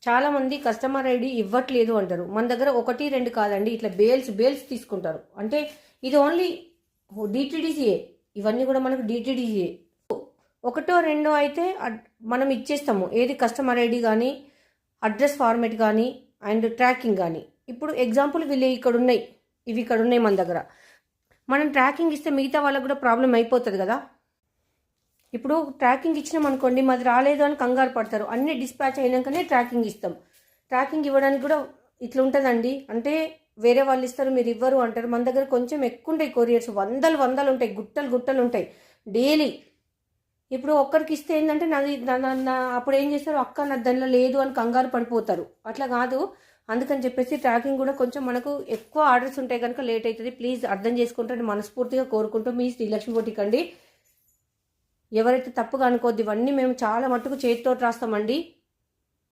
చాలామంది customer ID ఇవ్వట్లేదు అంటారు. మన దగ్గర 1, 2 కాదండి, ఇట్లా బేల్స్ తీసుకుంటారు. అంటే ఇది ఓన్లీ డిటిడిసిఏ, ఇవన్నీ కూడా మనకు డిటిడిసిఏ. 1, 2 అయితే మనం ఇచ్చేస్తాము. ఏది కస్టమర్ ఐడి కానీ, అడ్రస్ ఫార్మేట్ కానీ, అండ్ ట్రాకింగ్ కానీ. ఇప్పుడు ఎగ్జాంపుల్ వీళ్ళు ఇవి ఇక్కడ ఉన్నాయి మన దగ్గర. మనం ట్రాకింగ్ ఇస్తే మిగతా వాళ్ళకు కూడా ప్రాబ్లం అయిపోతుంది కదా. ఇప్పుడు ట్రాకింగ్ ఇచ్చినాం అనుకోండి, మాది రాలేదు అని కంగారు పడతారు. అన్ని డిస్పాచ్ అయినాకనే ట్రాకింగ్ ఇస్తాం. ట్రాకింగ్ ఇవ్వడానికి కూడా ఇట్లా ఉంటుందండి. అంటే వేరే వాళ్ళు ఇస్తారు, మీరు ఇవ్వరు అంటారు. మన దగ్గర కొంచెం ఎక్కువ ఉంటాయి కొరియర్స్, వందలు ఉంటాయి, గుట్టలు ఉంటాయి డైలీ. ఇప్పుడు ఒక్కరికి ఇస్తే ఏంటంటే అప్పుడు ఏం చేస్తారు, అక్క నా దానిలో లేదు అని కంగారు పడిపోతారు. అట్లా కాదు. అందుకని చెప్పేసి ట్రాకింగ్ కూడా కొంచెం మనకు ఎక్కువ ఆర్డర్స్ ఉంటాయి కనుక లేట్ అవుతుంది. ప్లీజ్ అర్థం చేసుకుంటే మనస్ఫూర్తిగా కోరుకుంటూ మీ శ్రీలక్ష్మి బొటిక్ అండి. ఎవరైతే తప్పుగా అనుకోద్ది, ఇవన్నీ మేము చాలా మట్టుకు చేతితో రాస్తామండి.